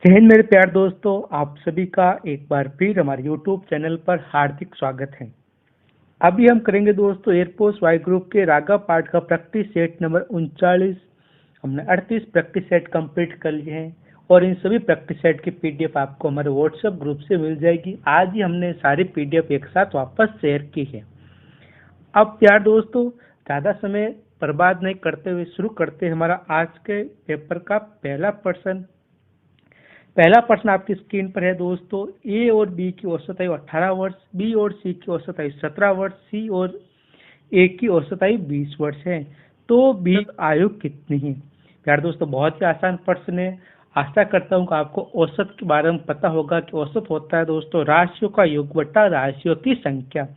जय हिंद मेरे प्यारे दोस्तों, आप सभी का एक बार फिर हमारे YouTube चैनल पर हार्दिक स्वागत है। अभी हम करेंगे दोस्तों एयरफोर्स वाई ग्रुप के रागा पार्ट का प्रैक्टिस सेट नंबर 39। हमने 38 प्रैक्टिस सेट कंप्लीट कर लिए हैं और इन सभी प्रैक्टिस सेट की पीडीएफ आपको हमारे व्हाट्सएप ग्रुप से मिल जाएगी। आज ही हमने सारी पीडीएफ एक साथ वापस शेयर की है। अब प्यार दोस्तों, ज़्यादा समय बर्बाद नहीं करते हुए शुरू करते हैं हमारा आज के पेपर का पहला प्रश्न आपकी स्क्रीन पर है दोस्तों। ए और बी की औसत आयु 18 वर्ष, बी और सी की औसत आयु 17 वर्ष, सी और ए की औसत आयु 20 वर्ष है। तो बी आयु कितनी है? प्यारे दोस्तों, बहुत ही आसान प्रश्न है। आशा करता हूँ कि आपको औसत के बारे में पता होगा कि औसत होता है दोस्तों राशियों का योग बटा राशियों की संख्या।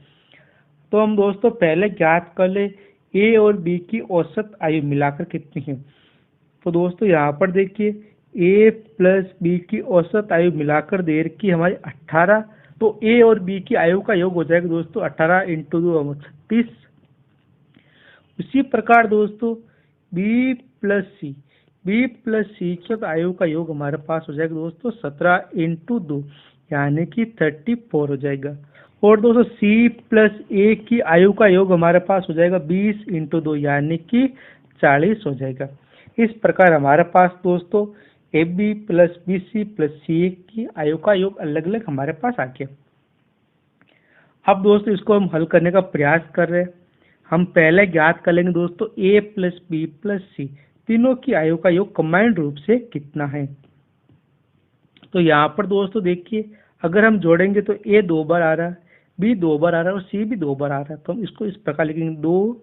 तो हम दोस्तों पहले ज्ञात कर ले ए और बी की औसत आयु मिलाकर कितनी है। तो दोस्तों यहाँ पर देखिए, ए प्लस बी की औसत आयु मिलाकर दे रखी हमारी 18। तो ए और बी की आयु का योग हो जाएगा दोस्तों 18 इंटू 2 36। उसी प्रकार दोस्तों बी प्लस सी की आयु का योग हमारे पास हो जाएगा दोस्तों 17 इंटू 2 यानी कि 34 हो जाएगा। और दोस्तों सी प्लस ए की आयु का योग हमारे पास हो जाएगा 20 इंटू 2 यानी कि 40 हो जाएगा। इस प्रकार हमारे पास दोस्तों A B plus B C plus C A की आयु का योग अलग अलग हमारे पास आ गया। अब दोस्तों इसको हम हल करने का प्रयास कर रहे हैं। हम पहले ज्ञात कर लेंगे दोस्तों ए प्लस बी प्लस सी तीनों की आयु का योग कंबाइंड रूप से कितना है। तो यहाँ पर दोस्तों देखिए, अगर हम जोड़ेंगे तो ए 2 बार आ रहा है, बी 2 बार आ रहा है और सी भी 2 बार आ रहा है। तो हम इसको इस प्रकार लिखेंगे 2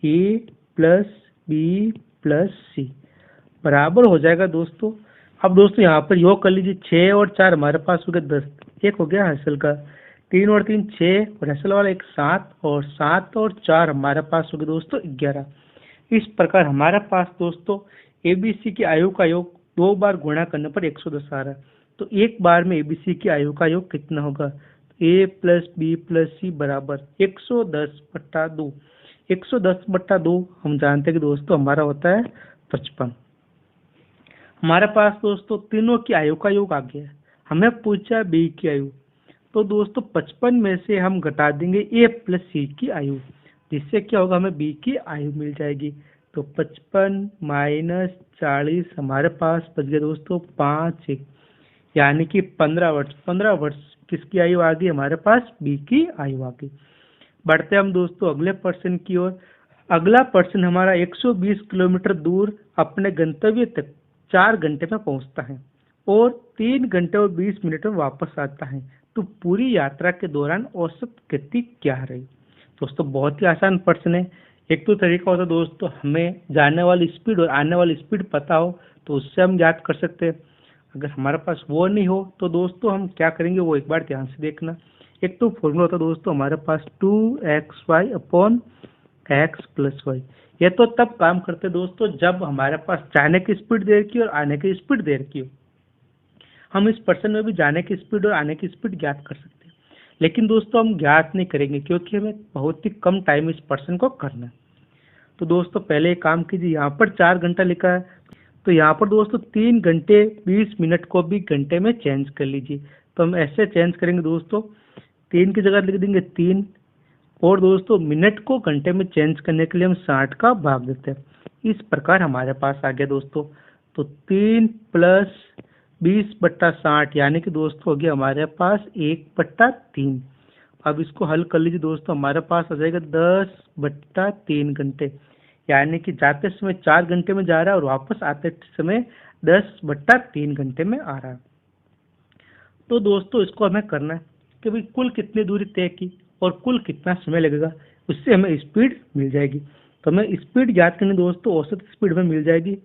ए प्लस बी प्लस सी बराबर हो जाएगा दोस्तों। अब दोस्तों यहाँ पर योग कर लीजिए, 6 और 4 हमारे पास हो गया 10, एक हो गया हासिल का, 3 और 3 6 और हासिल वाला एक 7 और 7 और 4 हमारे पास हो गया दोस्तों 11। इस प्रकार हमारे पास दोस्तों एबीसी की आयु का योग 2 बार गुणा करने पर 110 आ रहा है। तो एक बार में एबीसी की आयु का योग कितना होगा? ए प्लस बी प्लस सी बराबर 110/2। 110/2 हम जानते हैं कि दोस्तों हमारा होता है 55। हमारे पास दोस्तों तीनों की आयु का योग आ गया है। हमें पूछा बी की आयु। तो दोस्तों 55 में से हम घटा देंगे ए प्लस सी की आयु, जिससे क्या होगा, हमें बी की आयु मिल जाएगी। तो 55 माइनस 40 हमारे पास बच गया दोस्तों 5 यानी कि 15 वर्ष। 15 वर्ष किसकी आयु आ गई? हमारे पास बी की आयु आ गई। बढ़ते हम दोस्तों अगले प्रश्न की ओर। अगला प्रश्न हमारा 120 किलोमीटर दूर अपने गंतव्य तक 4 घंटे में पहुंचता है और 3 घंटे और 20 मिनट में वापस आता है। तो पूरी यात्रा के दौरान औसत गति क्या रही? दोस्तों बहुत ही आसान प्रश्न है। एक तो तरीका होता है दोस्तों, हमें जाने वाली स्पीड और आने वाली स्पीड पता हो तो उससे हम याद कर सकते हैं। अगर हमारे पास वो नहीं हो तो दोस्तों हम क्या करेंगे वो एक बार ध्यान से देखना। एक तो फॉर्मूला होता है दोस्तों हमारे पास 2xy upon x plus Y. ये तो तब काम करते दोस्तों जब हमारे पास जाने की स्पीड दे रखी हो और आने की स्पीड दे रखी हो। हम इस प्रश्न में भी जाने की स्पीड और आने की स्पीड ज्ञात कर सकते हैं, लेकिन दोस्तों हम ज्ञात नहीं करेंगे क्योंकि हमें बहुत ही कम टाइम इस प्रश्न को करना है। तो दोस्तों पहले एक काम कीजिए, यहाँ पर 4 घंटा लिखा है तो यहाँ पर दोस्तों 3 घंटे 20 मिनट को भी घंटे में चेंज कर लीजिए। तो हम ऐसे चेंज करेंगे दोस्तों, 3 की जगह लिख देंगे 3 और दोस्तों मिनट को घंटे में चेंज करने के लिए हम 60 का भाग देते हैं। इस प्रकार हमारे पास आ गया दोस्तों। तो 3 प्लस 20/60 यानी कि दोस्तों हो गया हमारे पास 1/3। अब इसको हल कर लीजिए दोस्तों, हमारे पास आ जाएगा 10/3 घंटे, यानी कि जाते समय 4 घंटे में जा रहा है और वापस आते समय 10/3 घंटे में आ रहा है। तो दोस्तों इसको हमें करना है कि भाई कुल कितनी दूरी तय की और कुल कितना समय लगेगा, उससे हमें स्पीड मिल जाएगी। तो हमें स्पीड ज्ञात करनी दोस्तों, औसत स्पीड में मिल जाएगी।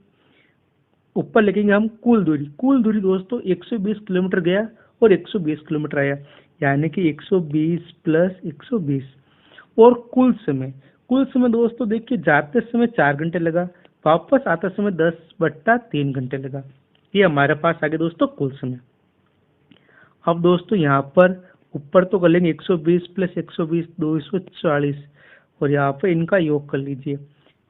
ऊपर लिखेंगे हम कुल दूरी दोस्तों 120 किलोमीटर गया और 120 किलोमीटर आया, यानी कि 120 प्लस 120। और कुल समय दोस्तों देखिए, जाते समय 4 घंटे लगा, वापस आते समय 10/3 घंटे लगा। ये हमारे पास आ गया दोस्तों कुल समय। अब दोस्तों यहाँ पर ऊपर तो कर लेंगे 120 प्लस 120 240 और यहाँ पर इनका योग कर लीजिए।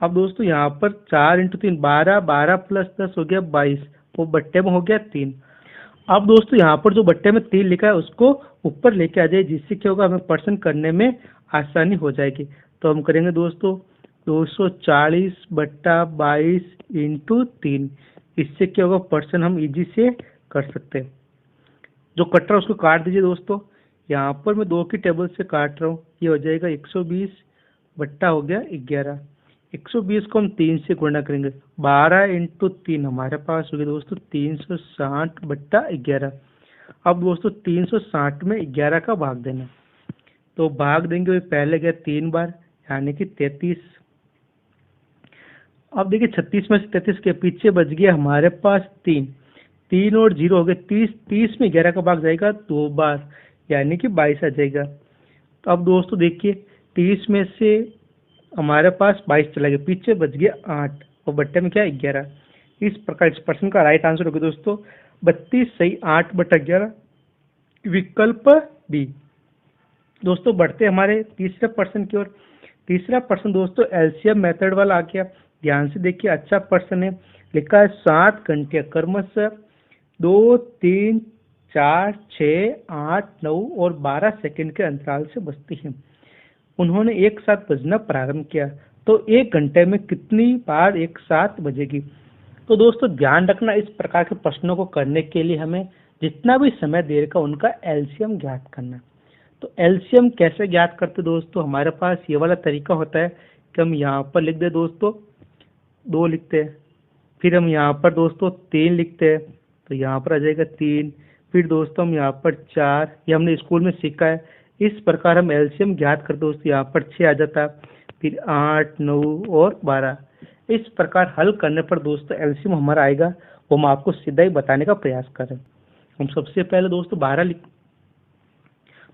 अब दोस्तों यहाँ पर 4 × 3 12, 12 प्लस 10 हो गया 22, वो बट्टे में हो गया 3। अब दोस्तों यहाँ पर जो बट्टे में 3 लिखा है उसको ऊपर लेके आ जाए, जिससे क्या होगा, हमें पर्सन करने में आसानी हो जाएगी। तो हम करेंगे दोस्तों 240/22 × 3। इससे क्या होगा, पर्सन हम इजी से कर सकते हैं। जो कट रहा है उसको काट दीजिए दोस्तों। यहाँ पर मैं 2 की टेबल से काट रहा हूँ, ये हो जाएगा 120 बट्टा हो गया 11। 120 को हम 3 से गुणा करेंगे, 12 × 3 हमारे पास हो गया दोस्तों 360/11। अब दोस्तों 360 में 11 का भाग देना, तो भाग देंगे पहले गया 3 बार, यानी कि 33। अब देखिए 36 में से 33 के पीछे बच गया हमारे पास 3। 3 और 0 हो गए 30। 30 में 11 का भाग जाएगा 2 बार, यानी कि 22 आ जाएगा। तो अब दोस्तों देखिए 30 में से हमारे पास 22 चला गया, पीछे बच गया 8 और बट्टे में क्या 11। इस प्रकार इस प्रश्न का राइट आंसर होगा दोस्तों 32 सही 8/11, विकल्प बी। दोस्तों बढ़ते हमारे तीसरे प्रश्न की ओर। तीसरा प्रश्न दोस्तों एलसीएम मेथड वाला आ गया। ध्यान से देखिए, अच्छा प्रश्न है। लिखा है 7 घंटियां क्रमशः 2, 3, 4, 6, 8, 9 और 12 सेकंड के अंतराल से बजती हैं। उन्होंने एक साथ बजना प्रारंभ किया, तो 1 घंटे में कितनी बार एक साथ बजेगी। तो दोस्तों ध्यान रखना, इस प्रकार के प्रश्नों को करने के लिए हमें जितना भी समय दे रखा उनका एलसीएम ज्ञात करना। तो एलसीएम कैसे ज्ञात करते दोस्तों, हमारे पास ये वाला तरीका होता है कि हम यहाँ पर लिख दे दोस्तों 2 लिखते हैं, फिर हम यहाँ पर दोस्तों 3 लिखते हैं, तो यहाँ पर आ जाएगा 3। फिर दोस्तों हम यहाँ पर 4, ये हमने स्कूल में सीखा है। इस प्रकार हम एलसीएम ज्ञात करते दोस्तों, यहाँ पर 6 आ जाता, फिर 8, 9 और 12। इस प्रकार हल करने पर दोस्तों एलसीएम हमारा आएगा, वो हम आपको सीधा ही बताने का प्रयास करें। हम सबसे पहले दोस्तों 12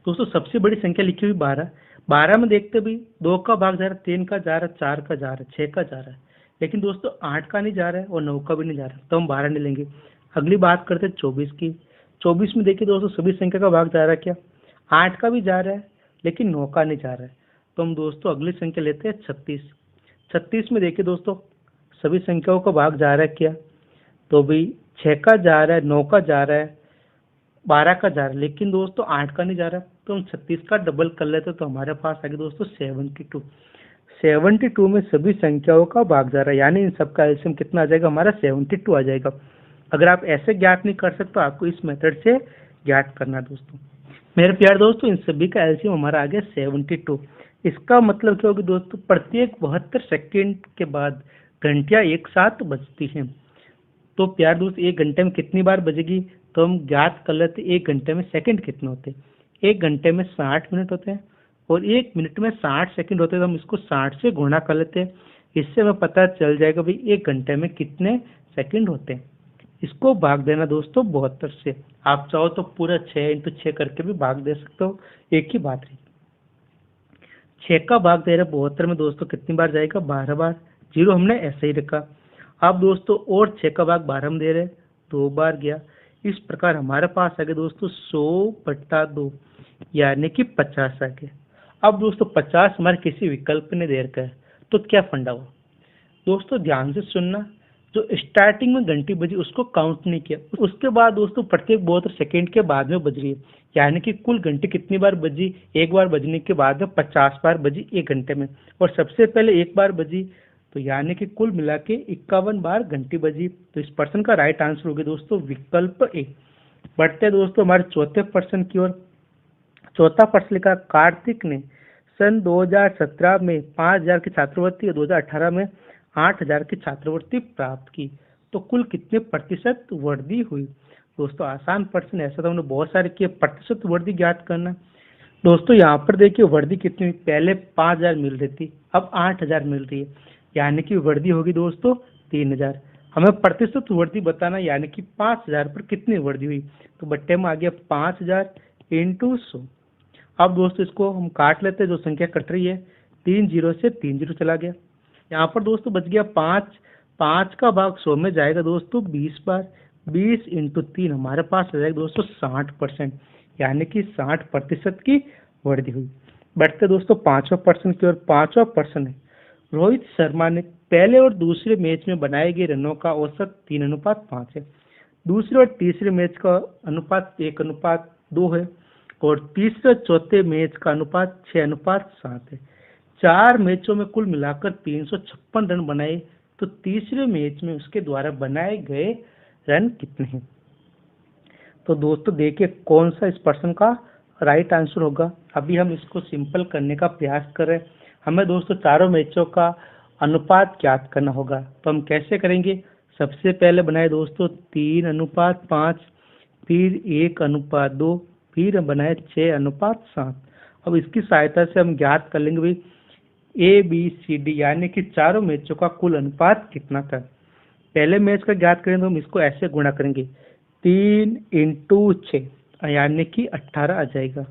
दोस्तों सबसे बड़ी संख्या लिखी हुई 12। 12 में देखते भी 2 का भाग जा रहा है, 3 का जा रहा है, 4 का जा रहा है, 6 का जा रहा है, लेकिन दोस्तों 8 का नहीं जा रहा है और 9 का भी नहीं जा रहा है, तो हम 12 नहीं लेंगे। अगली बात करते हैं 24 की। 24 में देखिए दोस्तों सभी संख्या का भाग जा रहा है क्या, 8 का भी जा रहा है लेकिन 9 का नहीं जा रहा है, तो हम दोस्तों अगली संख्या लेते हैं 36। 36 में देखिए दोस्तों सभी संख्याओं का भाग जा रहा है क्या, तो भाई 6 का जा रहा है, 9 का जा रहा है, 12 का जा रहा है, लेकिन दोस्तों 8 का नहीं जा रहा, तो हम 36 का डबल कर लेते, तो हमारे पास आ गया दोस्तों 72। 72 में सभी संख्याओं का भाग जा रहा है, यानी इन सबका एलसीएम कितना आ जाएगा, हमारा 72 आ जाएगा। अगर आप ऐसे ज्ञात नहीं कर सकते तो आपको इस मेथड से ज्ञात करना दोस्तों। मेरे प्यारे दोस्तों इन सभी का एलसीएम हमारा आ गया 72। इसका मतलब क्या होगा दोस्तों, प्रत्येक 72 सेकंड के बाद घंटियां एक साथ बजती हैं। तो प्यार दोस्त 1 घंटे में कितनी बार बजेगी, तो हम ज्ञात कर लेते 1 घंटे में सेकंड कितने होते हैं। 1 घंटे में 60 मिनट होते हैं और 1 मिनट में 60 सेकंड होते हैं, तो हम इसको 60 से गुणा कर लेते हैं। इससे हमें पता चल जाएगा भाई 1 घंटे में कितने सेकंड होते हैं। इसको भाग देना दोस्तों 72 से। आप चाहो तो पूरा 6 × 6 करके भी भाग दे सकते हो, एक ही बात रही। 6 का भाग दे रहे 72 में दोस्तों कितनी बार जाएगा, 12 बार। 0 हमने ऐसे ही रखा। अब दोस्तों और 6 का भाग 12 में दे रहे 2 बार गया। इस प्रकार हमारे पास आ गया दोस्तों 100/2, यानी कि 50 आ गया। अब दोस्तों 50 हमारे किसी विकल्प ने दे रखा है, तो क्या फंडा हुआ दोस्तों, ध्यान से सुनना। जो स्टार्टिंग में घंटी बजी उसको काउंट नहीं किया, उसके बाद दोस्तों प्रत्येक 72 सेकंड के बाद में बज रही है, यानी कि कुल घंटी कितनी बार बजी, एक बार बजने के बाद में 50 बार बजी 1 घंटे में, और सबसे पहले एक बार बजी, तो यानी कि कुल मिला के 51 बार घंटी बजी। तो इस प्रश्न का राइट आंसर हो गया दोस्तों विकल्प ए। बढ़ते दोस्तों हमारे चौथे प्रश्न की ओर। चौथा प्रश्न लिखा, कार्तिक ने सन 2017 में 5000 की छात्रवृत्ति और 2018 में 8000 की छात्रवृत्ति प्राप्त की, तो कुल कितने प्रतिशत वृद्धि हुई। दोस्तों आसान प्रश्न, ऐसा तो हमने बहुत सारे किए। प्रतिशत वृद्धि ज्ञात करना दोस्तों, यहाँ पर देखिए वृद्धि कितनी हुई, पहले 5000 मिल रही थी, अब 8000 मिल रही है, यानी कि वृद्धि होगी दोस्तों 3000। हमें प्रतिशत वृद्धि बताना, यानी कि 5000 पर कितनी वृद्धि हुई, तो बट्टे में आ गया 5000 × 100। अब दोस्तों इसको हम काट लेते हैं, जो संख्या कट रही है 3 0 से 3 0 चला गया। यहाँ पर दोस्तों बच गया 5। 5 का भाग 100 में जाएगा दोस्तों 20 बार। 20 × 3 हमारे पास आ जाएगा दोस्तों 60%, यानी कि 60% की वृद्धि हुई। बढ़ते दोस्तों 5वां प्रश्न की ओर। 5वां प्रश्न है, रोहित शर्मा ने पहले और दूसरे मैच में बनाए गए रनों का औसत 3:5 है। दूसरे और तीसरे मैच का अनुपात 1:2 है और तीसरे और चौथे मैच का अनुपात 6:7 है। 4 मैचों में कुल मिलाकर 356 रन बनाए, तो तीसरे मैच में उसके द्वारा बनाए गए रन कितने हैं? तो दोस्तों देखिए कौन सा इस प्रश्न का राइट आंसर होगा। अभी हम इसको सिंपल करने का प्रयास कर रहे हैं। हमें दोस्तों चारों मैचों का अनुपात ज्ञात करना होगा। तो हम कैसे करेंगे? सबसे पहले बनाए दोस्तों 3:5, फिर 1:2, फिर बनाए 6:7। अब इसकी सहायता से हम ज्ञात कर लेंगे भाई ABCD यानी कि चारों मैचों का कुल अनुपात कितना था। पहले मैच का ज्ञात करें तो हम इसको ऐसे गुणा करेंगे 3 × 6 यानी कि 18 आ जाएगा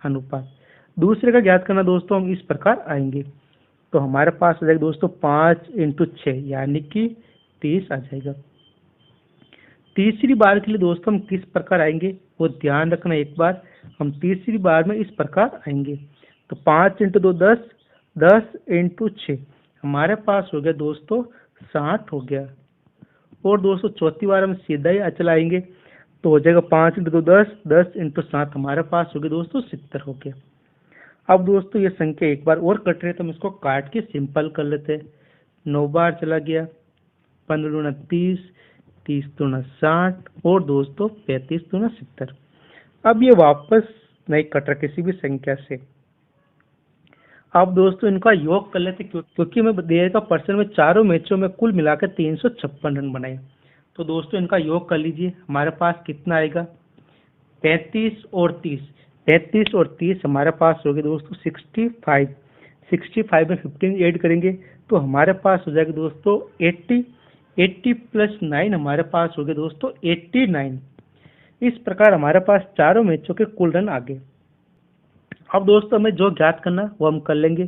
अनुपात। दूसरे का ज्ञात करना दोस्तों हम इस प्रकार आएंगे, तो हमारे पास आ जाएगा दोस्तों 5 × 6 यानी कि 30 आ जाएगा। तीसरी बार के लिए दोस्तों हम किस प्रकार आएंगे वो ध्यान रखना एक बार। हम तीसरी बार में इस प्रकार आएंगे, तो 5 × 2 10, 10 × 6 हमारे पास हो गया दोस्तों 60 हो गया। और दोस्तों चौथी बार हम सीधा ही अचल आएंगे, तो हो जाएगा 5 × 2 10, 10 × 7 हमारे पास हो गया दोस्तों 70 हो गया। अब दोस्तों ये संख्या एक बार और कट रही है, तो हम इसको काट के सिंपल कर लेते हैं। 9 बार चला गया, 15 × 30, 30 × 60 और दोस्तों 35 × 70। अब ये वापस नहीं कट रहा किसी भी संख्या से। अब दोस्तों इनका योग कर लेते क्योंकि हमें दिया का पर्सन में चारों मैचों में कुल मिलाकर 356 रन बनाए। तो दोस्तों इनका योग कर लीजिए, हमारे पास कितना आएगा? 35 और 30, 35 और 30 हमारे पास हो गए दोस्तों 65। 65 में 15 ऐड करेंगे तो हमारे पास हो जाएगा दोस्तों 80। 80 + 9 हमारे पास हो गए दोस्तों 89। इस प्रकार हमारे पास चारों मैचों के कुल रन आ गए। अब दोस्तों हमें जो ज्ञात करना वो हम कर लेंगे।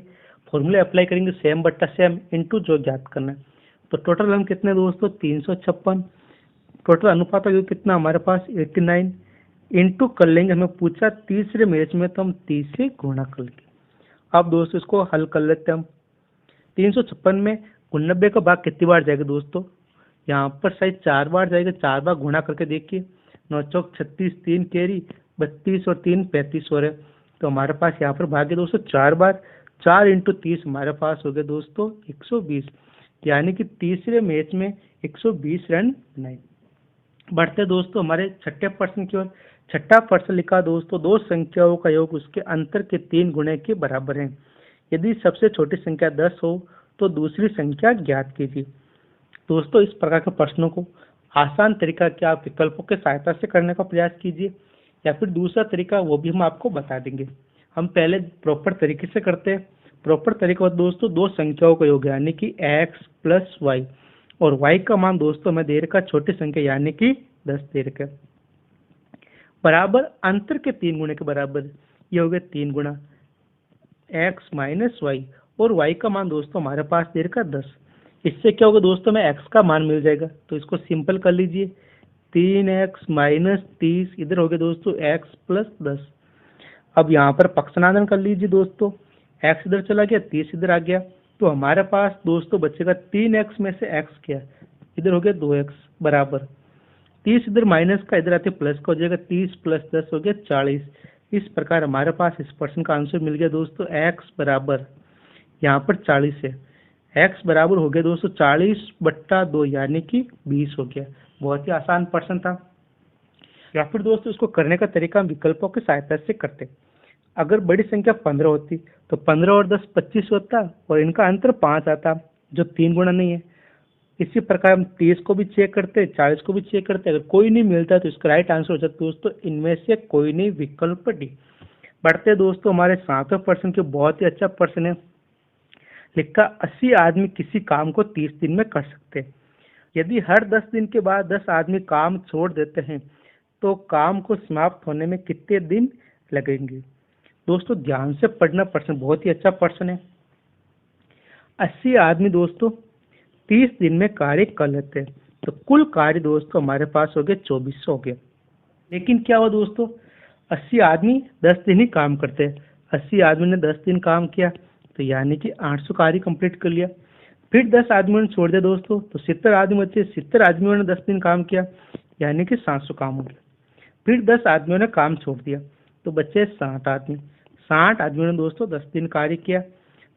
फॉर्मूले अप्लाई करेंगे सेम बट्टा सेम इनटू जो ज्ञात करना है। तो टोटल रन कितने दोस्तों 356। टोटल अनुपात कितना हमारे पास 89 इनटू कर लेंगे। हमें पूछा तीसरे मैच में, तो हम 30 से गुणा कर लेंगे। अब दोस्तों इसको हल कर लेते हैं हम। 356 में 89 का भाग कितनी बार जाएगा दोस्तों? यहाँ पर शायद 4 बार जाएगा। 4 बार गुणा करके देखिए, 9 चौक 36, 3 कैरी 32 और 3 35 हो रहे। तो हमारे पास यहाँ पर भाग है दोस्तों 4 बार। 4 × 30 हमारे पास हो गए दोस्तों 120, यानी कि तीसरे मैच में 120 रन बनाए। बढ़ते दोस्तों हमारे छठे प्रश्न की ओर। छठा प्रश्न लिखा दोस्तों, दो संख्याओं का योग उसके अंतर के 3 गुणे के बराबर है। यदि सबसे छोटी संख्या 10 हो तो दूसरी संख्या ज्ञात कीजिए। दोस्तों इस प्रकार के प्रश्नों को आसान तरीका क्या आप विकल्पों के सहायता से करने का प्रयास कीजिए, या फिर दूसरा तरीका वो भी हम आपको बता देंगे। हम पहले प्रॉपर तरीके से करते हैं। प्रॉपर तरीका दोस्तों दो संख्याओं का योग यानी कि x + y, और y का मान दोस्तों हमें दे रखा छोटी संख्या यानी कि 10 दे रखा बराबर अंतर के 3 गुणे के बराबर। ये हो गया 3 गुणा x - y, और y का मान दोस्तों हमारे पास दे रखा 10। इससे क्या होगा दोस्तों, हमें x का मान मिल जाएगा। तो इसको सिंपल कर लीजिए, 3x - 30 इधर हो गया दोस्तों x + 10। अब यहाँ पर पक्षांतरण कर लीजिए दोस्तों, x इधर चला गया 30 इधर आ गया, तो हमारे पास दोस्तों बचेगा 3x में से x क्या इधर हो गया 2x बराबर 30 इधर माइनस का इधर आते प्लस का हो जाएगा 30 + 10 हो गया 40। इस प्रकार हमारे पास इस प्रश्न का आंसर मिल गया दोस्तों x बराबर यहाँ पर 40 है। x बराबर हो गया दोस्तों 40/2 यानी कि 20 हो गया। बहुत ही आसान प्रश्न था। या फिर दोस्तों इसको करने का तरीका हम विकल्पों की सहायता से करते। अगर बड़ी संख्या 15 होती तो 15 और 10 25 होता और इनका अंतर 5 आता जो 3 गुना नहीं है। इसी प्रकार हम 30 को भी चेक करते, 40 को भी चेक करते। अगर कोई नहीं मिलता तो इसका राइट आंसर हो जाता दोस्तों इनमें से कोई नहीं, विकल्प डी। बढ़ते दोस्तों हमारे 7वें प्रश्न के बहुत ही अच्छा प्रश्न है। लिखा 80 आदमी किसी काम को 30 दिन में कर सकते हैं। यदि हर 10 दिन के बाद 10 आदमी काम छोड़ देते हैं तो काम को समाप्त होने में कितने दिन लगेंगे? दोस्तों ध्यान से पढ़ना, प्रश्न बहुत ही अच्छा प्रश्न है। 80 आदमी दोस्तों 30 दिन में कार्य कर लेते हैं, तो कुल कार्य दोस्तों हमारे पास हो गए 2400 हो गया। लेकिन क्या हुआ दोस्तों, 80 आदमी 10 दिन ही काम करते हैं। 80 आदमी ने 10 दिन काम किया तो यानी कि 800 कार्य कंप्लीट कर लिया। फिर 10 आदमियों ने छोड़ दिया दोस्तों, तो 70 आदमी बचे। 70 आदमियों ने 10 दिन काम किया यानी कि 700 काम हो गया। फिर 10 आदमियों ने काम छोड़ दिया तो बचे 60 आदमी। 60 आदमियों ने दोस्तों 10 दिन कार्य किया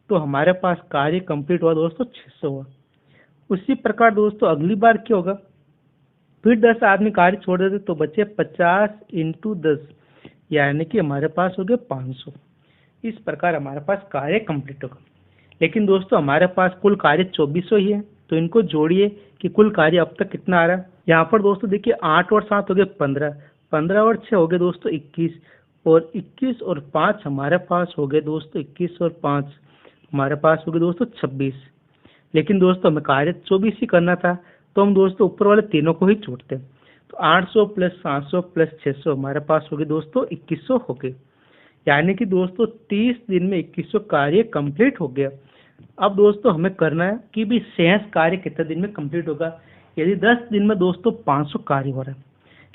तो हमारे पास कार्य कंप्लीट हुआ दोस्तों 600 हुआ। उसी प्रकार दोस्तों अगली बार क्या होगा, फिर 10 आदमी कार्य छोड़ देते तो बचे 50 इंटू 10, यानी कि हमारे पास हो गए 500। इस प्रकार हमारे पास कार्य कंप्लीट होगा। लेकिन दोस्तों हमारे पास कुल कार्य 2400 ही है, तो इनको जोड़िए कि कुल कार्य अब तक कितना आ रहा है। यहाँ पर दोस्तों देखिए 8 और 7 हो गए 15, 15 और 6 हो गए दोस्तों 21, और 21 और 5 हमारे पास हो गए दोस्तों 21 और 5 हमारे पास हो गए दोस्तों 26। लेकिन दोस्तों हमें कार्य 24 ही करना था, तो हम दोस्तों ऊपर वाले तीनों को ही जोड़ते हैं। तो 800 प्लस 700 प्लस 600 हमारे पास हो गए दोस्तों 2100 हो गए। यानी कि दोस्तों 30 दिन में 2100 कार्य कंप्लीट हो गया। अब दोस्तों हमें करना है कि भी शेष कार्य कितने दिन में कंप्लीट होगा। यदि 10 दिन में दोस्तों 500 कार्य हो रहा है,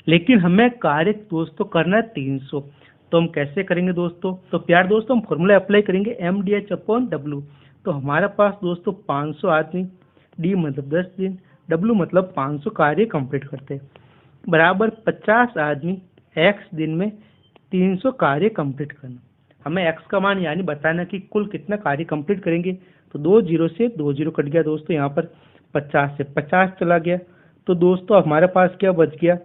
लेकिन हमें कार्य दोस्तों करना है 300, तो हम कैसे करेंगे दोस्तों। तो प्यार दोस्तों हम फॉर्मूला अप्लाई करेंगे MDH/W। तो हमारे पास दोस्तों 500 आदमी, डी मतलब 10 दिन, W मतलब 500 कार्य कंप्लीट करते हैं, बराबर 50 आदमी x दिन में 300 कार्य कंप्लीट करना। हमें x का मान यानी बताना कि कुल कितना कार्य कंप्लीट करेंगे। तो 2 जीरो से 2 जीरो कट गया दोस्तों, यहाँ पर 50 से 50 चला गया। तो दोस्तों हमारे पास क्या बच गया,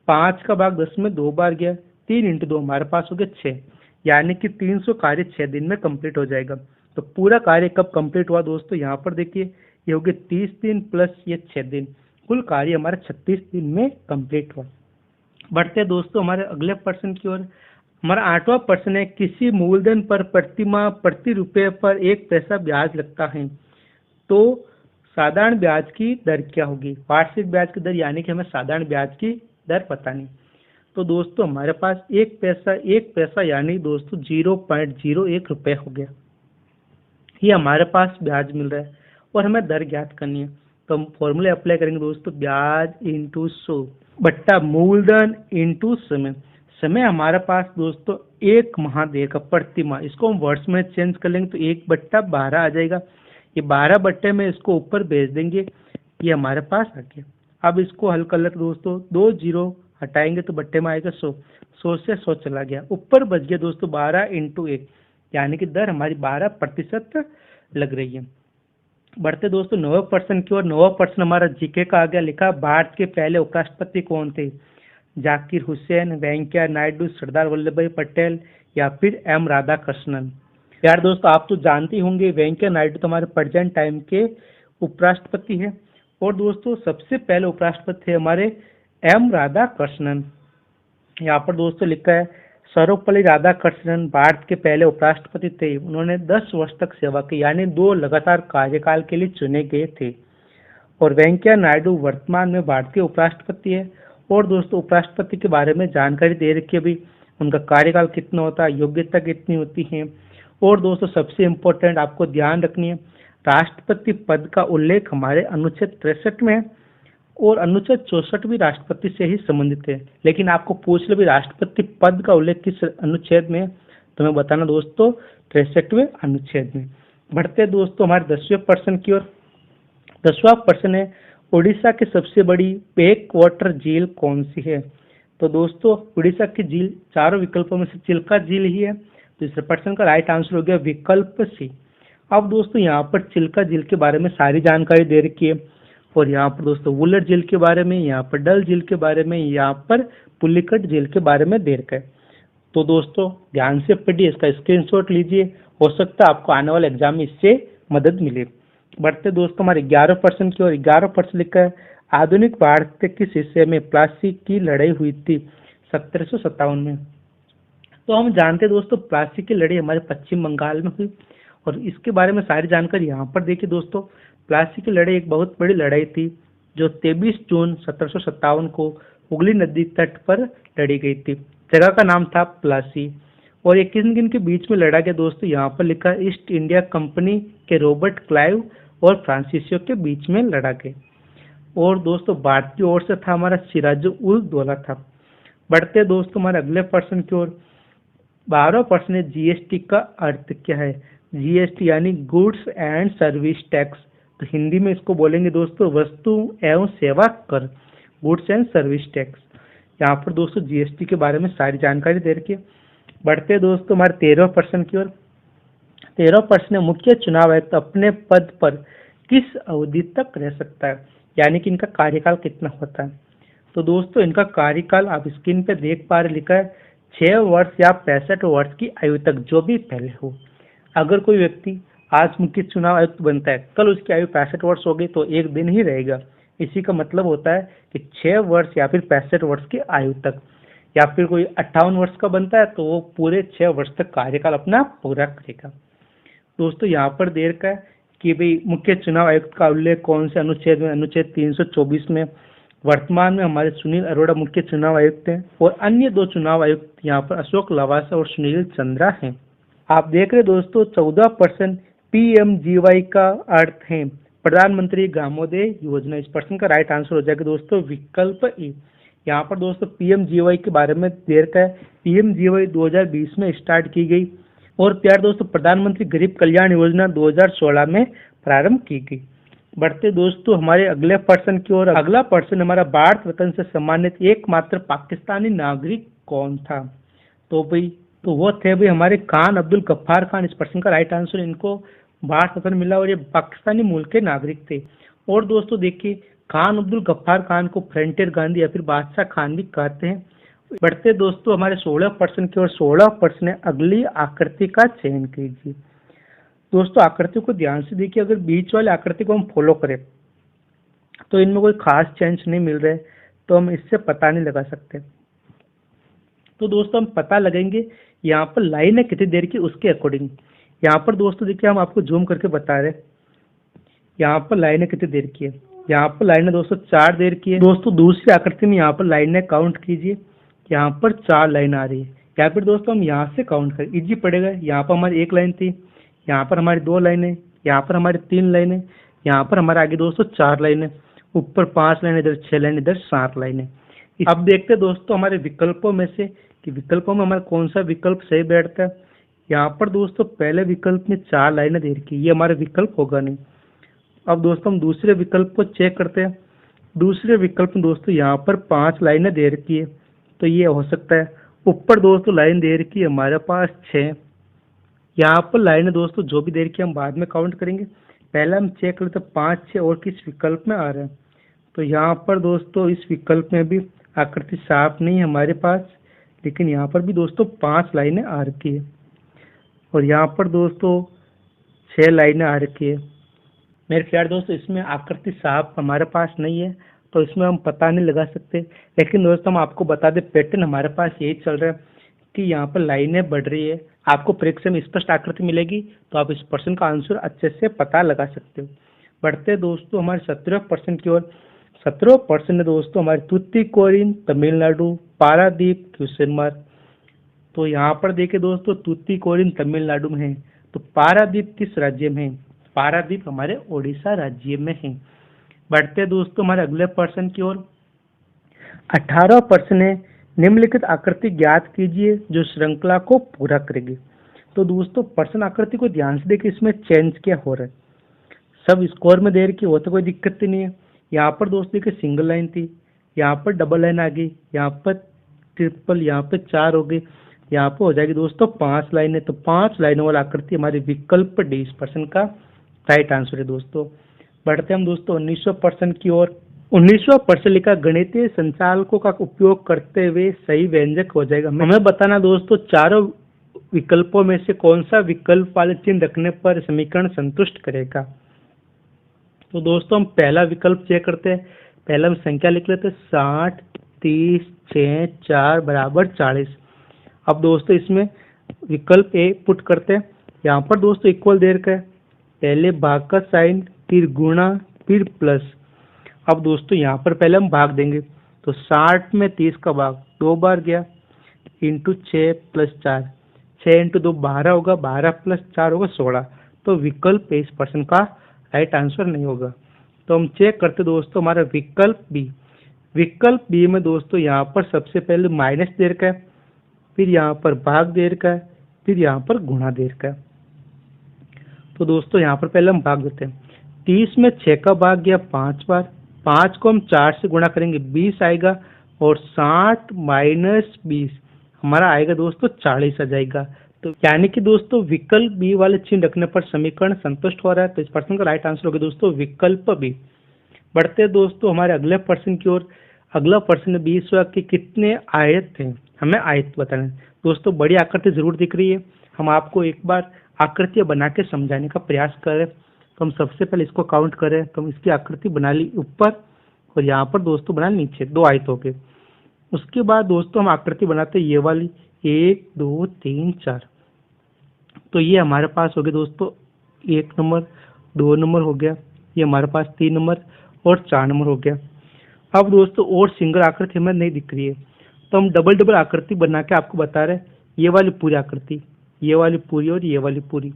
5 का भाग 10 में 2 बार गया, 3 इंटू 2 हमारे पास हो गया 6, यानी कि 300 कार्य 6 दिन में कंप्लीट हो जाएगा। तो पूरा कार्य कब कंप्लीट हुआ दोस्तों, यहाँ पर देखिए ये हो गया 30 दिन प्लस ये 6 दिन, कुल कार्य हमारा 36 दिन में कंप्लीट हुआ। बढ़ते दोस्तों हमारे अगले प्रश्न की ओर। हमारा 8वां प्रश्न है, किसी मूलधन पर प्रति माह प्रति रुपये पर 1 पैसा ब्याज लगता है तो साधारण ब्याज की दर क्या होगी। वार्षिक ब्याज की दर यानी कि हमें साधारण ब्याज की दर पता नहीं। तो दोस्तों हमारे पास 1 पैसा यानी दोस्तों 0.01 रुपये हो गया, ये हमारे पास ब्याज मिल रहा है और हमें दर ज्ञात करनी है। तो हम फॉर्मूले अप्लाई करेंगे दोस्तों, ब्याज इंटू 100 बट्टा मूलधन इंटू समय। समय हमारे पास दोस्तों 1 माह देगा प्रति माह, इसको हम वर्ष में चेंज कर लेंगे तो 1/12 आ जाएगा। ये 12 बट्टे में इसको ऊपर भेज देंगे, ये हमारे पास आ गया। अब इसको हल कर लेते दोस्तों, 2 जीरो हटाएंगे तो बट्टे में आएगा 100, 100 से 100 चला गया, ऊपर बच गया दोस्तों 12 इंटू 1, यानी कि दर हमारी 12% लग रही है। बढ़ते दोस्तों 9वें प्रश्न की ओर। 9वां प्रश्न हमारा जीके का आ गया, लिखा भारत के पहले उपराष्ट्रपति कौन थे। जाकिर हुसैन, वेंकैया नायडू, सरदार वल्लभ भाई पटेल या फिर एम राधाकृष्णन। यार दोस्तों आप तो जानते होंगे वेंकैया नायडू तो हमारे प्रेजेंट टाइम के उपराष्ट्रपति है, और दोस्तों सबसे पहले उपराष्ट्रपति थे हमारे एम राधाकृष्णन। यहाँ पर दोस्तों लिखा है, सर्वपल्ली राधाकृष्णन भारत के पहले उपराष्ट्रपति थे। उन्होंने 10 वर्ष तक सेवा की, यानी 2 लगातार कार्यकाल के लिए चुने गए थे। और वेंकैया नायडू वर्तमान में भारत के उपराष्ट्रपति है। और दोस्तों उपराष्ट्रपति के बारे में जानकारी दे रखी है, अभी उनका कार्यकाल कितना होता है, योग्यता कितनी होती है। और दोस्तों सबसे इम्पोर्टेंट आपको ध्यान रखनी है, राष्ट्रपति पद का उल्लेख हमारे अनुच्छेद 63 में है, और अनुच्छेद 64 भी राष्ट्रपति से ही संबंधित है। लेकिन आपको पूछ ले भी राष्ट्रपति पद का उल्लेख किस अनुच्छेद में, तो मैं बताना दोस्तों 63वें अनुच्छेद में। बढ़ते दोस्तों हमारे 10वें प्रश्न की ओर। 10वां प्रश्न है, उड़ीसा की सबसे बड़ी बैक वाटर झील कौन सी है। तो दोस्तों उड़ीसा की झील चारों विकल्पों में से चिल्का झील ही है, तो इस प्रश्न का राइट आंसर हो गया विकल्प सी। अब दोस्तों यहाँ पर चिल्का झील के बारे में सारी जानकारी दे रखी है, और यहाँ पर दोस्तों वुलर झील के बारे में, यहाँ पर डल झील के बारे में, यहाँ पर पुलिकट झील के बारे में दे रखा है। तो दोस्तों ध्यान से पढ़िए, इसका स्क्रीनशॉट लीजिए, हो सकता है आपको आने वाले एग्जाम में इससे मदद मिले। बढ़ते दोस्तों हमारे 11 प्रश्न की और। 11 प्रश्न लिखा है, आधुनिक भारत के किस हिस्से में प्लासी की लड़ाई हुई थी 1757 में। तो हम जानते हैं दोस्तों प्लासी की लड़ाई हमारे पश्चिम बंगाल में हुई, और इसके बारे में सारी जानकारी यहाँ पर देखिए दोस्तों। प्लासी की लड़ाई एक बहुत बड़ी लड़ाई थी जो 23 जून 1757 को हुगली नदी तट पर लड़ी गई थी। जगह का नाम था प्लासी। और ये किन किन के बीच में लड़ा गया दोस्तों, यहाँ पर लिखा ईस्ट इंडिया कंपनी के रॉबर्ट क्लाइव और फ्रांसिसियो के बीच में लड़ा गया। और दोस्तों भारत की ओर से था हमारा सिराजुद्दौला था। बढ़ते दोस्तों हमारे अगले प्रश्न की ओर। 12वां प्रश्न है, जीएसटी का अर्थ क्या है। जीएसटी यानी गुड्स एंड सर्विस टैक्स, तो हिंदी में इसको बोलेंगे दोस्तों वस्तु एवं सेवा कर। Goods and service tax. यहाँ पर दोस्तों जीएसटी के बारे में सारी जानकारी दे रखी है। बढ़ते दोस्तों हमारे 13% की ओर। 13% मुख्य चुनाव आयुक्त अपने पद पर किस अवधि तक रह सकता है, यानी कि इनका कार्यकाल कितना होता है। तो दोस्तों इनका कार्यकाल आप स्क्रीन पे देख पा रहे, लिखा है 6 वर्ष या 65 वर्ष की आयु तक, जो भी पहले हो। अगर कोई व्यक्ति आज मुख्य चुनाव आयुक्त बनता है, कल उसकी आयु 65 वर्ष हो गई तो एक दिन ही रहेगा। इसी का मतलब होता है कि 6 वर्ष या फिर 65 वर्ष की आयु तक। या फिर कोई 58 वर्ष का बनता है तो वो पूरे 6 वर्ष तक कार्यकाल अपना पूरा करेगा। दोस्तों यहाँ पर दे रखा है कि भाई मुख्य चुनाव आयुक्त का उल्लेख कौन से अनुच्छेद में, अनुच्छेद 324 में। वर्तमान में हमारे सुनील अरोड़ा मुख्य चुनाव आयुक्त हैं और अन्य 2 चुनाव आयुक्त यहाँ पर अशोक लवासा और सुनील चंद्रा हैं। आप देख रहे दोस्तों 14% PMGY का अर्थ है प्रधानमंत्री ग्रामोदय योजना। इस प्रश्न का राइट आंसर हो जाएगा दोस्तों विकल्प ए। यहाँ पर दोस्तों PMGY के बारे में देर का है। PMGY 2020 में स्टार्ट की गई और प्यार दोस्तों प्रधानमंत्री गरीब कल्याण योजना 2016 में प्रारंभ की गई। बढ़ते दोस्तों हमारे अगले पर्सन की ओर। अगला पर्सन हमारा भारत रत्न से सम्मानित एकमात्र पाकिस्तानी नागरिक कौन था। तो वो थे हमारे खान अब्दुल गफ्फार खान। इस पर्सन का राइट आंसर, इनको भारत रत्न मिला और ये पाकिस्तानी मूल के नागरिक थे। और दोस्तों देखिए खान अब्दुल गफ्फार खान को फ्रंटियर गांधी या फिर बादशाह खान भी कहते हैं। बढ़ते दोस्तों हमारे 16% की ओर। 16% है अगली आकृति का चयन कीजिए। दोस्तों आकृति को ध्यान से देखिए, अगर बीच वाली आकृति को हम फॉलो करें तो इनमें कोई खास चेंज नहीं मिल रहे, तो हम इससे पता नहीं लगा सकते। तो दोस्तों हम पता लगाएंगे यहाँ पर लाइन है कितनी देर की, उसके अकॉर्डिंग। यहाँ पर दोस्तों देखिए हम आपको जूम करके बता रहे हैं, यहाँ पर लाइन है कितनी देर की है। यहाँ पर लाइन है दोस्तों 4 देर की है। दोस्तों दूसरी आकृति में यहाँ पर लाइन है, काउंट कीजिए, यहाँ पर 4 लाइन आ रही है। या फिर दोस्तों हम यहाँ से काउंट करें, इजी पड़ेगा। यहाँ पर हमारी 1 लाइन थी, यहाँ पर हमारी 2 लाइनें, यहाँ पर हमारी 3 लाइनें, यहाँ पर हमारे आगे दोस्तों 4 लाइनें, ऊपर 5 लाइनें, इधर 6 लाइनें, इधर 7 लाइनें। अब देखते हैं दोस्तों हमारे विकल्पों में से कि विकल्पों में हमारा कौन सा विकल्प सही बैठता है। यहाँ पर दोस्तों पहले विकल्प में 4 लाइनें दे रखी, ये हमारा विकल्प होगा नहीं। अब दोस्तों हम दूसरे विकल्प को चेक करते हैं। दूसरे विकल्प में दोस्तों यहाँ पर 5 लाइनें दे रखी है, तो ये हो सकता है। ऊपर दोस्तों लाइन दे रखी है हमारे पास 6। यहाँ पर लाइनें दोस्तों जो भी दे रखी है हम बाद में काउंट करेंगे, पहले हम चेक करते हैं 5, 6 और किस विकल्प में आ रहे हैं। तो यहाँ पर दोस्तों इस विकल्प में भी आकृति साफ नहीं है हमारे पास, लेकिन यहाँ पर भी दोस्तों 5 लाइनें आ रखी है और यहाँ पर दोस्तों 6 लाइनें आ रखी है। मेरे प्यारे दोस्तों इसमें आकृति साफ हमारे पास नहीं है, तो इसमें हम पता नहीं लगा सकते। लेकिन दोस्तों हम आपको बता दें पैटर्न हमारे पास यही चल रहा है कि यहाँ पर लाइनें बढ़ रही है। आपको परीक्षा में स्पष्ट आकृति मिलेगी तो आप इस प्रश्न का आंसर अच्छे से पता लगा सकते हो। बढ़ते दोस्तों हमारे 17% की ओर। 17% दोस्तों हमारे तूतीकोरिन तमिलनाडु, पारादीप क्वेश्चन। तो यहाँ पर देखिए दोस्तों तूतीकोरिन तमिलनाडु में है, तो पारादीप किस राज्य में है। पारादीप हमारे ओडिशा राज्य में है। बढ़ते दोस्तों हमारे अगले पर्सन की ओर। 18% है निम्नलिखित आकृति ज्ञात कीजिए जो श्रृंखला को पूरा करेगी। तो दोस्तों पर्सन आकृति को ध्यान से देखिए, इसमें चेंज क्या हो रहा है। सब स्कोर में दे रखी हो तो कोई दिक्कत ही नहीं है। यहाँ पर दोस्तों देखिए सिंगल लाइन थी, यहाँ पर डबल लाइन आ गई, यहाँ पर ट्रिपल, यहाँ पे 4 हो गई, यहाँ पर हो जाएगी दोस्तों 5 लाइनें। तो 5 लाइनों वाला आकृति हमारे विकल्प डी पर्सन का राइट आंसर है दोस्तों। बढ़ते हम दोस्तों 19% की ओर। 19% लिखा गणितीय संचालकों का उपयोग करते हुए सही व्यंजक हो जाएगा। हमें बताना दोस्तों चारों विकल्पों में से कौन सा विकल्प वाले चिन्ह रखने पर समीकरण संतुष्ट करेगा। तो दोस्तों हम पहला विकल्प चेक करते हैं। पहला हम संख्या लिख लेते हैं 60, 30, 6, 4 बराबर 40। अब दोस्तों इसमें विकल्प ए पुट करते हैं। यहाँ पर दोस्तों इक्वल दे रखा है, पहले भाग का साइन, फिर गुणा, फिर प्लस। अब दोस्तों यहाँ पर पहले हम भाग देंगे, तो 60 में 30 का भाग 2 बार गया, इंटू 6 प्लस 4, 6 इंटू 2 12 होगा, 12 प्लस 4 होगा 16। तो विकल्प इस पर्सन का राइट आंसर नहीं होगा। तो हम चेक करते दोस्तों हमारा विकल्प बी। विकल्प बी में दोस्तों यहाँ पर सबसे पहले माइनस दे रखा है, फिर यहाँ पर भाग दे रखा है, फिर यहाँ पर गुणा दे रखा है। तो दोस्तों यहाँ पर पहले हम भाग देते हैं। 30 में 6 का भाग गया 5 बार, 5 को हम 4 से गुणा करेंगे 20 आएगा, और 60 माइनस 20 हमारा आएगा दोस्तों 40 आ जाएगा। तो यानी कि दोस्तों विकल्प बी वाले चिन्ह रखने पर समीकरण संतुष्ट हो रहा है। तो इस प्रश्न का राइट आंसर होगा दोस्तों विकल्प बी। बढ़ते हैं दोस्तों हमारे अगले प्रश्न की ओर। अगला प्रश्न 20वां कि कितने आयत थे, हमें आयत बताना है। दोस्तों बड़ी आकृति जरूर दिख रही है, हम आपको एक बार आकृतियां बना के समझाने का प्रयास करें। तो हम सबसे पहले इसको काउंट करें, तो हम इसकी आकृति बना ली ऊपर, और यहाँ पर दोस्तों बना नीचे, 2 आयत हो गए। उसके बाद दोस्तों हम आकृति बनाते हैं ये वाली 1 2 3 4। तो ये हमारे पास हो गया दोस्तों 1 नंबर, 2 नंबर हो गया, ये हमारे पास 3 नंबर और 4 नंबर हो गया। अब दोस्तों और सिंगल आकृति हमें नहीं दिख रही है, तो हम डबल डबल आकृति बना के आपको बता रहे हैं। ये वाली पूरी आकृति, ये वाली पूरी और ये वाली पूरी,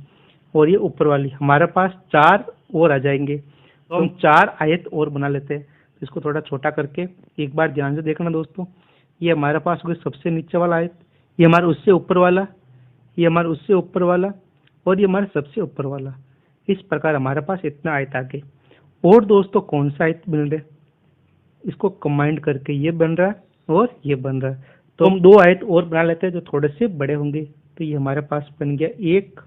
और ये ऊपर वाली, हमारे पास 4 और आ जाएंगे। तो हम 4 आयत और बना लेते हैं। तो इसको थोड़ा छोटा करके एक बार ध्यान से देखना दोस्तों। ये हमारे पास हो गया सबसे नीचे वाला आयत, ये हमारा उससे ऊपर वाला, ये हमारा उससे ऊपर वाला, और ये हमारा सबसे ऊपर वाला। इस प्रकार हमारे पास इतना आयत आ गए। और दोस्तों कौन सा आयत बन रहे, इसको कंबाइंड करके ये बन रहा है और ये बन रहा है। तो हम 2 आयत और बना लेते हैं जो थोड़े से बड़े होंगे। तो ये हमारे पास बन गया 1,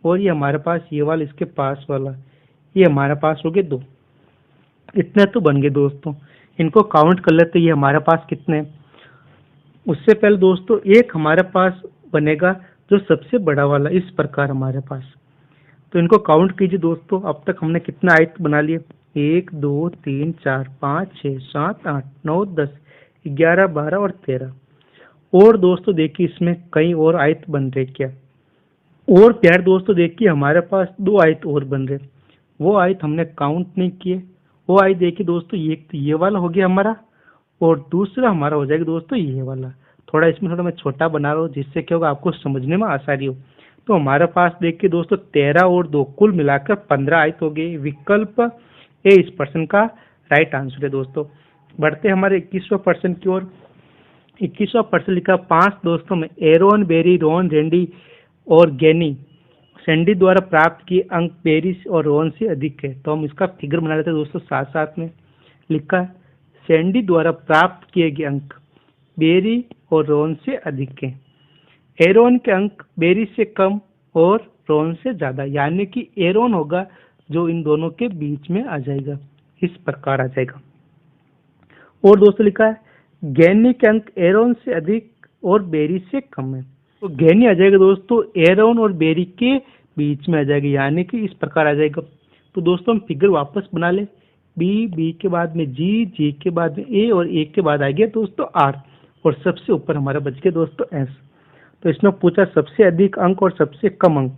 और ये हमारे पास ये वाला इसके पास वाला, ये हमारे पास हो गए 2। इतने तो बन गए दोस्तों। इनको काउंट कर लेते, ये हमारे पास कितने। उससे पहले दोस्तों एक हमारे पास बनेगा जो सबसे बड़ा वाला, इस प्रकार हमारे पास। तो इनको काउंट कीजिए दोस्तों। अब तक हमने कितना आयत बना लिए, 1 2 3 4 5 6 7 8 9 10 11 12 और 13। और दोस्तों देखिए इसमें कई और आयत बन रहे क्या। और प्यार दोस्तों देखिए हमारे पास 2 आयत और बन रहे, वो आयत हमने काउंट नहीं किए। वो आयत देखिए दोस्तों, एक तो ये वाला हो गया हमारा, और दूसरा हमारा हो जाएगा दोस्तों ये वाला। थोड़ा इसमें थोड़ा मैं छोटा बना रहा हूँ जिससे क्या होगा आपको समझने में आसानी हो। तो हमारे पास देखिए दोस्तों 13 और 2 कुल मिलाकर 15 आयत हो गए। विकल्प ए इस प्रश्न का राइट आंसर है दोस्तों। बढ़ते हमारे 21वें प्रश्न की ओर। 21वां प्रश्न लिखा 5 दोस्तों में एरोन, बेरी, रोन, रेंडी और गैनी सैंडी द्वारा प्राप्त किए अंक बेरी और रोन से अधिक है। तो हम इसका फिगर बना लेते हैं दोस्तों। साथ साथ में लिखा है सैंडी द्वारा प्राप्त किए गए अंक बेरी और रोन से अधिक है। एरोन के अंक बेरी से कम और रोन से ज्यादा, यानी कि एरोन होगा जो इन दोनों के बीच में आ जाएगा, इस प्रकार आ जाएगा। और दोस्तों लिखा है गैनी के अंक एरोन से अधिक और बेरी से कम है। तो गैनी आ जाएगा दोस्तों एरोन और बेरी के बीच में आ जाएगा, यानी कि इस प्रकार आ जाएगा। तो दोस्तों हम फिगर वापस बना ले। बी, बी के बाद में जी, जी के बाद में ए, और ए के बाद आ गया दोस्तों आर, और सबसे ऊपर हमारा बच गया दोस्तों एस। तो इसने पूछा सबसे अधिक अंक और सबसे कम अंक,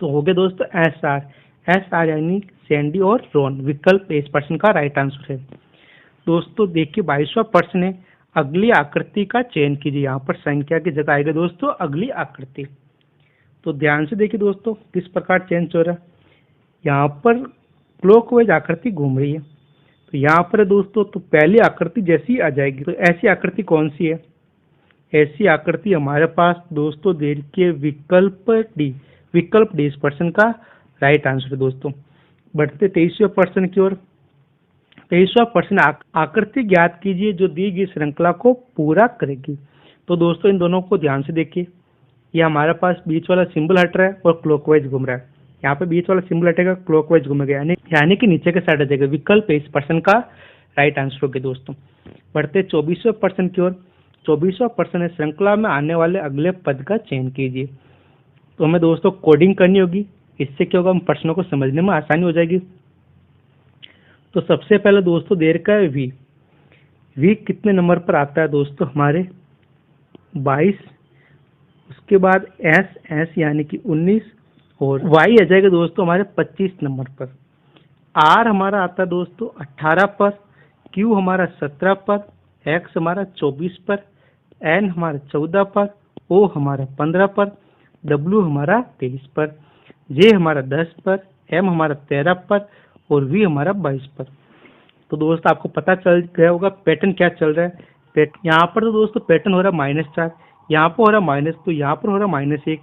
तो हो गया दोस्तों एस आर। एस आर यानी सैंडी और रोन। विकल्प इस प्रश्न का राइट आंसर है दोस्तों। देखिए 22वां प्रश्न है अगली आकृति का चयन कीजिए। यहाँ पर संख्या की जगह आएगा दोस्तों अगली आकृति। तो ध्यान से देखिए दोस्तों किस प्रकार चेंज हो रहा है। यहाँ पर क्लॉकवाइज आकृति घूम रही है, तो यहाँ पर दोस्तों तो पहली आकृति जैसी आ जाएगी। तो ऐसी आकृति कौन सी है, ऐसी आकृति हमारे पास दोस्तों देखिए विकल्प डी। विकल्प डी इस प्रश्न का राइट आंसर है दोस्तों। बढ़ते 23वें प्रश्न की ओर। 23वां प्रश्न आकृति ज्ञात कीजिए जो दी गई श्रृंखला को पूरा करेगी। तो दोस्तों इन दोनों को ध्यान से देखिए। ये हमारे पास बीच वाला सिंबल हट रहा है और क्लॉकवाइज घूम रहा है। यहाँ पे बीच वाला सिंबल हटेगा, क्लॉकवाइज घूमेगा, यानी कि नीचे के साइड आ जाएगा। विकल्प इस प्रश्न का राइट आंसर हो गया दोस्तों। बढ़ते 24वें प्रश्न की ओर। 24वां प्रश्न है श्रृंखला में आने वाले अगले पद का चयन कीजिए। तो हमें दोस्तों कोडिंग करनी होगी, इससे क्या होगा हम प्रश्नों को समझने में आसानी हो जाएगी। तो सबसे पहले दोस्तों दे रखा है वी। वी कितने नंबर पर आता है दोस्तों हमारे 22। उसके बाद एस, एस यानी कि 19, और वाई आ जाएगा दोस्तों हमारे 25 नंबर पर। आर हमारा आता है दोस्तों 18 पर। क्यू हमारा 17 पर। एक्स हमारा 24 पर। एन हमारा 14 पर। ओ हमारा 15 पर। डब्ल्यू हमारा 23 पर। जे हमारा 10 पर। एम हमारा 13 पर। और वी हमारा 22 पर। तो दोस्तों आपको पता चल गया होगा पैटर्न क्या चल रहा है। यहाँ पर तो दोस्तों पैटर्न हो रहा है -4, यहाँ पर हो रहा है माइनस, तो यहाँ पर हो रहा है -1।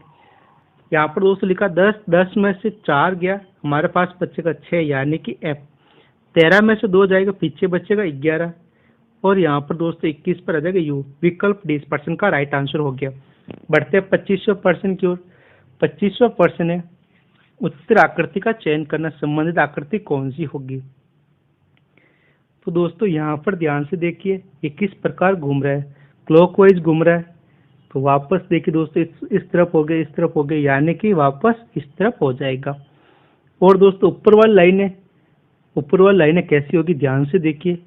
यहाँ पर दोस्तों लिखा 10, 10 में से 4 गया, हमारे पास बचेगा 6 यानी कि एफ। 13 में से 2 जाएगा, पीछे बचेगा 11, और यहाँ पर दोस्तों 21 पर आ जाएगा यू। विकल्प डी इस प्रश्न का राइट आंसर हो गया। बढ़ते हैं 25वें प्रश्न की ओर। 25वां प्रश्न है, उत्तर आकृति का चयन करना, संबंधित आकृति कौन सी होगी। तो दोस्तों यहाँ पर ध्यान से देखिए, ये किस प्रकार घूम रहा है, क्लॉकवाइज घूम रहा है। तो वापस देखिए दोस्तों, इस तरफ हो गया, इस तरफ हो गया, यानी कि वापस इस तरफ हो जाएगा। और दोस्तों ऊपर वाली लाइनें कैसी होगी, ध्यान से देखिए।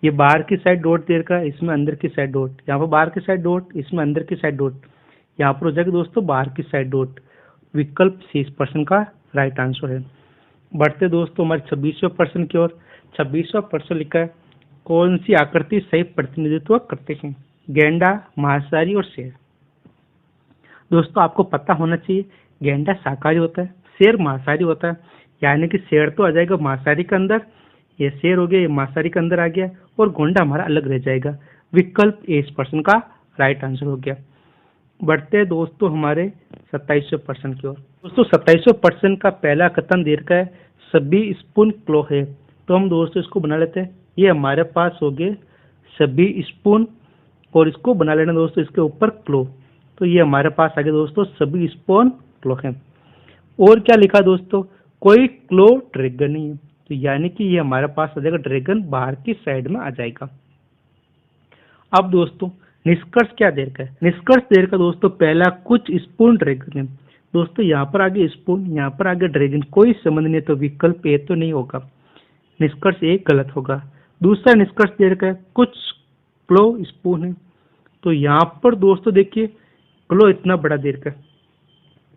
ये बाहर की साइड डॉट दे रखा है, इसमें अंदर की साइड डॉट, यहाँ पर बाहर की साइड डॉट, इसमें अंदर की साइड डॉट, यहाँ पर हो जाएगा दोस्तों बाहर की साइड डॉट। विकल्प सी इस प्रश्न का राइट आंसर है। बढ़ते दोस्तों हमारे 26वें प्रश्न की ओर। 26वां प्रश्न लिखा है, कौन सी आकृति सही प्रतिनिधित्व करते हैं, गेंडा, महासारी और शेर। दोस्तों आपको पता होना चाहिए, गेंडा शाकाहारी होता है, शेर मांसाहारी होता है, यानी कि शेर तो आ जाएगा मांसाहारी के अंदर, ये शेर हो गया, ये मांसाहारी के अंदर आ गया, और गोंडा हमारा अलग रह जाएगा। विकल्प ए इस प्रश्न का राइट आंसर हो गया। बढ़ते हैं दोस्तों हमारे 27वें प्रश्न की ओर। दोस्तों 27वें प्रश्न का पहला कथन दे रखा है, सभी स्पून क्लो है। तो हम दोस्तों इसको बना लेते हैं, ये हमारे पास हो गए सभी स्पून, और इसको बना लेना दोस्तों इसके ऊपर क्लो। तो ये हमारे पास आ गया दोस्तों सभी स्पून क्लो है। और क्या लिखा दोस्तों, कोई क्लो ड्रैगन नहीं है, तो यानी कि ये हमारे पास आ जाएगा ड्रैगन बाहर की साइड में आ जाएगा। अब दोस्तों निष्कर्ष क्या दे रखा है, निष्कर्ष दे रखा दोस्तों पहला कुछ स्पून ड्रैगन है। दोस्तों यहाँ पर आगे स्पून, यहाँ पर आगे ड्रैगन, कोई संबंध नहीं, तो विकल्प ए तो नहीं होगा, निष्कर्ष ए गलत होगा। दूसरा निष्कर्ष दे रखा है कुछ क्लो स्पून है, तो यहाँ पर दोस्तों देखिए क्लो इतना बड़ा दे रखा है,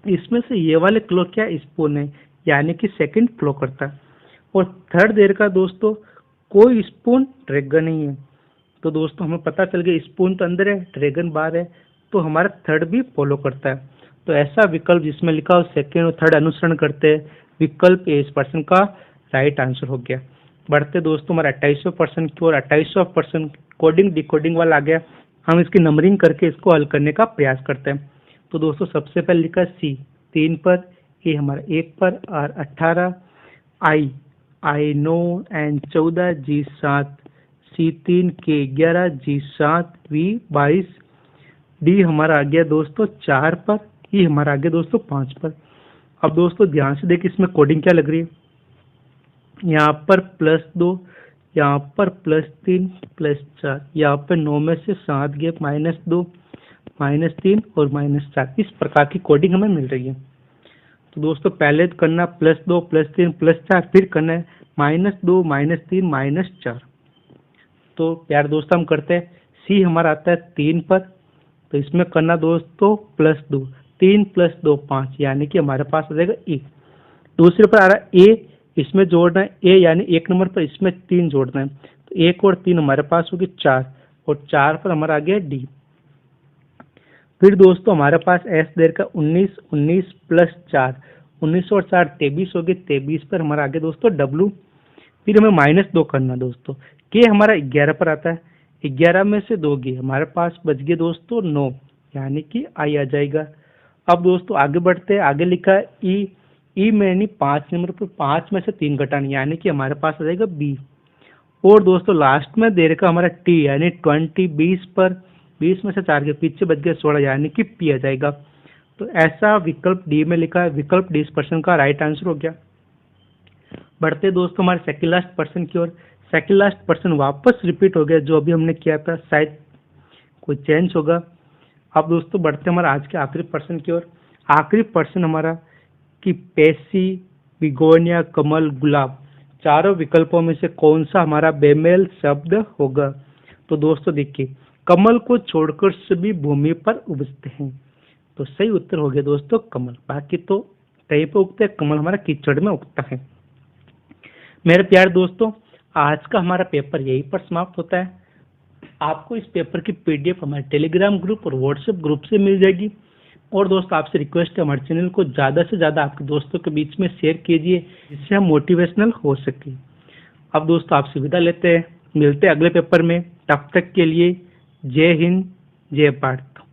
इसमें से ये वाले क्लो क्या स्पून है, यानी कि सेकंड क्लो करता है। और थर्ड दे रखा दोस्तों कोई स्पून ड्रैगन नहीं है, तो दोस्तों हमें पता चल गया स्पून तो अंदर है, ड्रैगन बाहर है, तो हमारा थर्ड भी फॉलो करता है। तो ऐसा विकल्प जिसमें लिखा हो सेकंड और थर्ड अनुसरण करते हैं, विकल्प ए इस प्रश्न का राइट आंसर हो गया। बढ़ते दोस्तों हमारे 28वें प्रश्न की ओर। 28वां प्रश्न कोडिंग डिकोडिंग वाला आ गया, हम इसकी नंबरिंग करके इसको हल करने का प्रयास करते हैं। तो दोस्तों सबसे पहले लिखा सी 3 पर, ए हमारा 1 पर, are 18, I 9, N 14, ji 7, C3, के 11, जी 7, वी 22, डी हमारा आ गया दोस्तों 4 पर, ई हमारा आ गया दोस्तों 5 पर। अब दोस्तों ध्यान से देखिए इसमें कोडिंग क्या लग रही है, यहाँ पर +2, यहाँ पर +3, +4, यहाँ पर 9 में से 7 गया, -2, -3 और -4, इस प्रकार की कोडिंग हमें मिल रही है। तो दोस्तों पहले करना +2, +3, +4, फिर करना है -2, -3, -4। तो प्यार दोस्तों हम करते हैं, सी हमारा आता है 3 पर, तो इसमें करना दोस्तों +2, 3 + 2 5, यानी कि हमारे पास आ जाएगा ए। दूसरे पर आ रहा है ए, इसमें जोड़ना है ए, यानी 1 नंबर पर इसमें 3 जोड़ना है, तो 1 और 3 हमारे पास होगी 4, और 4 पर हमारा आ गया डी। फिर दोस्तों हमारे पास एस देर का 19, 19 + 4, 19 और 4 23 हो गए, 23 पर हमारा आ गया दोस्तों डब्लू। फिर हमें -2 करना दोस्तों, के हमारा 11 पर आता है, 11 में से 2 गए, हमारे पास बच गए दोस्तों 9, यानी कि आई आ जाएगा। अब दोस्तों आगे बढ़ते हैं, आगे लिखा है ई में यानी 5 नंबर पर 5 में से 3 घटाना, यानी कि हमारे पास आ जाएगा बी। और दोस्तों लास्ट में दे रखा हमारा टी, यानी 20 20 पर, 20 में से 4 के पीछे बच गया 16, यानी कि पी आ जाएगा। तो ऐसा विकल्प डी में लिखा है, विकल्प डी इस प्रश्न का राइट आंसर हो गया। बढ़ते दोस्तों हमारे सेकंड लास्ट प्रश्न की ओर। सेकंड लास्ट प्रश्न वापस रिपीट हो गया, जो अभी हमने किया था शायद कोई चेंज होगा। अब दोस्तों बढ़ते हमारा आज के आखिरी प्रश्न की ओर। आखिरी प्रश्न हमारा कि पैसी, बिगोनिया, कमल, गुलाब, चारों विकल्पों में से कौन सा हमारा बेमेल शब्द होगा। तो दोस्तों देखिए, कमल को छोड़कर सभी भूमि पर उगते हैं, तो सही उत्तर हो गया दोस्तों कमल। बाकी तो कहीं पर उगते हैं, कमल हमारा कीचड़ में उगता है। मेरे प्यारे दोस्तों, आज का हमारा पेपर यहीं पर समाप्त होता है। आपको इस पेपर की PDF हमारे टेलीग्राम ग्रुप और व्हाट्सएप ग्रुप से मिल जाएगी। और दोस्तों आपसे रिक्वेस्ट है, हमारे चैनल को ज़्यादा से ज़्यादा आपके दोस्तों के बीच में शेयर कीजिए, जिससे हम मोटिवेशनल हो सके। अब दोस्तों आपसे विदा लेते हैं, मिलते हैं अगले पेपर में। तब तक के लिए जय हिंद, जय भारत।